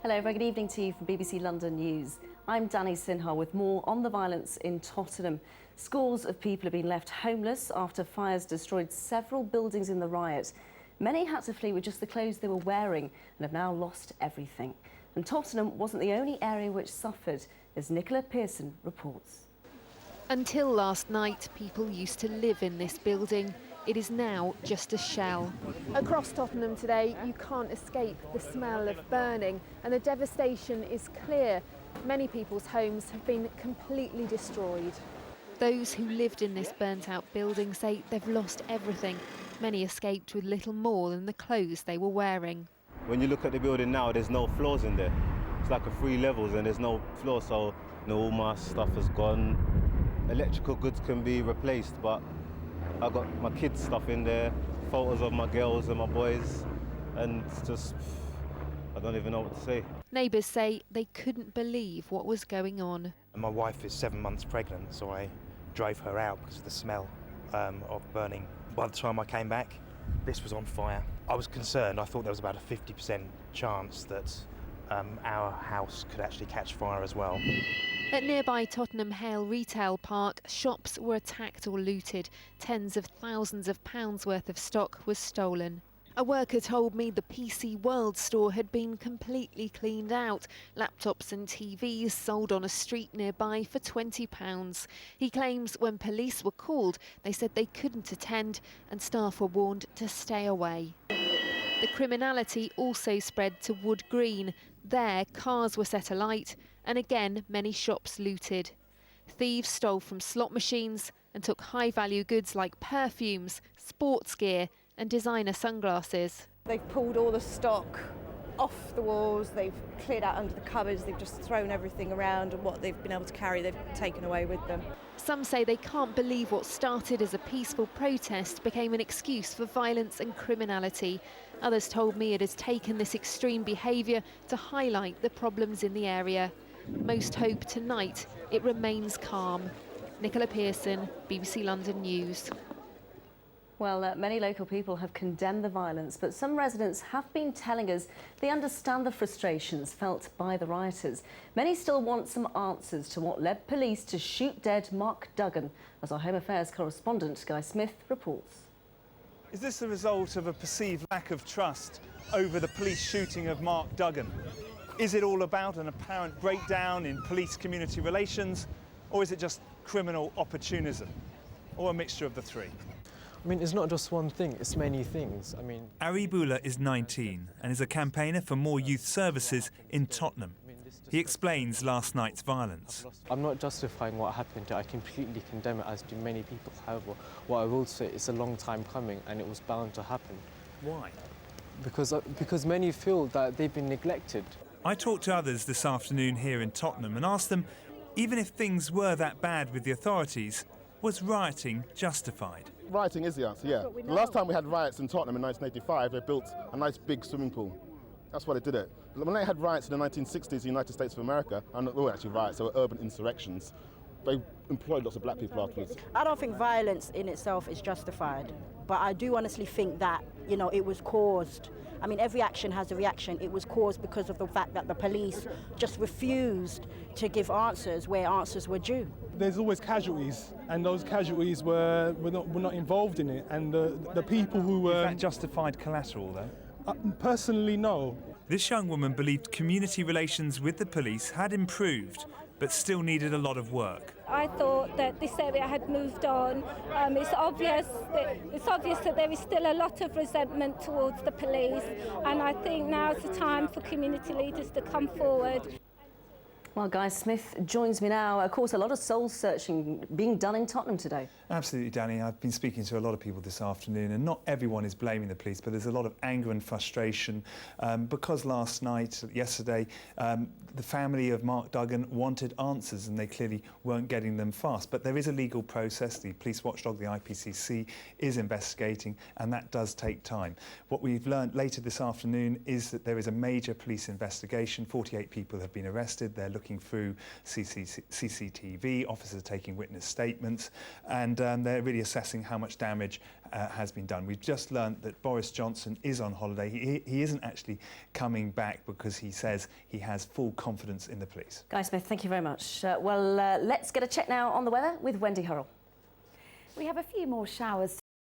Hello, very good evening to you from BBC London News. I'm Danny Sinha with more on the violence in Tottenham. Scores of people have been left homeless after fires destroyed several buildings in the riot. Many had to flee with just the clothes they were wearing and have now lost everything. And Tottenham wasn't the only area which suffered, as Nicola Pearson reports. Until last night, people used to live in this building. It is now just a shell. Across Tottenham today, you can't escape the smell of burning, and the devastation is clear. Many people's homes have been completely destroyed. Those who lived in this burnt-out building say they've lost everything. Many escaped with little more than the clothes they were wearing. When you look at the building now, there's no floors in there. It's like a 3 levels and there's no floor, so all my stuff is gone. Electrical goods can be replaced, but I got my kids' stuff in there, photos of my girls and my boys, and it's just, I don't even know what to say. Neighbours say they couldn't believe what was going on. My wife is 7 months pregnant, so I drove her out because of the smell of burning. By the time I came back, this was on fire. I was concerned. I thought there was about a 50% chance that our house could actually catch fire as well. At nearby Tottenham Hale Retail Park, shops were attacked or looted. Tens of thousands of pounds worth of stock was stolen. A worker told me the PC World store had been completely cleaned out. Laptops and TVs sold on a street nearby for £20. He claims when police were called, they said they couldn't attend and staff were warned to stay away. The criminality also spread to Wood Green. There, cars were set alight and again many shops looted. Thieves stole from slot machines and took high-value goods like perfumes, sports gear and designer sunglasses. They've pulled all the stock off the walls, they've cleared out under the cupboards, they've just thrown everything around, and what they've been able to carry they've taken away with them. Some say they can't believe what started as a peaceful protest became an excuse for violence and criminality. Others told me it has taken this extreme behaviour to highlight the problems in the area. Most hope tonight it remains calm. Nicola Pearson, BBC London News. Well, many local people have condemned the violence, but some residents have been telling us they understand the frustrations felt by the rioters. Many still want some answers to what led police to shoot dead Mark Duggan, as our Home Affairs correspondent Guy Smith reports. Is this the result of a perceived lack of trust over the police shooting of Mark Duggan? Is it all about an apparent breakdown in police-community relations, or is it just criminal opportunism, or a mixture of the three? I mean, it's not just one thing, it's many things. Aribullah is 19 and is a campaigner for more youth services in Tottenham. He explains last night's violence. I'm not justifying what happened. I completely condemn it, as do many people. However, what I will say, it's a long time coming and it was bound to happen. Why? Because many feel that they've been neglected. I talked to others this afternoon here in Tottenham and asked them, even if things were that bad with the authorities, was rioting justified? Rioting is the answer, yeah. The last time we had riots in Tottenham in 1985, they built a nice big swimming pool. That's why they did it. When they had riots in the 1960s in the United States of America, and they weren't actually riots, they were urban insurrections, they employed lots of black people afterwards. I don't think violence in itself is justified, but I do honestly think that, it was caused. I mean, every action has a reaction. It was caused because of the fact that the police just refused to give answers where answers were due. There's always casualties, and those casualties were not involved in it. And the people who were... Is that justified collateral, though? Personally, no. This young woman believed community relations with the police had improved, but still needed a lot of work. I thought that this area had moved on. It's obvious that there is still a lot of resentment towards the police, and I think now's the time for community leaders to come forward. Well, Guy Smith joins me now. Of course, a lot of soul searching being done in Tottenham today. Absolutely, Danny. I've been speaking to a lot of people this afternoon, and not everyone is blaming the police, but there's a lot of anger and frustration because yesterday, the family of Mark Duggan wanted answers, and they clearly weren't getting them fast. But there is a legal process. The police watchdog, the IPCC, is investigating, and that does take time. What we've learned later this afternoon is that there is a major police investigation. 48 people have been arrested. They're looking looking through CCTV, officers are taking witness statements, and they're really assessing how much damage has been done. We've just learnt that Boris Johnson is on holiday. He isn't actually coming back because he says he has full confidence in the police. Guy Smith, thank you very much. Let's get a check now on the weather with Wendy Hurrell. We have a few more showers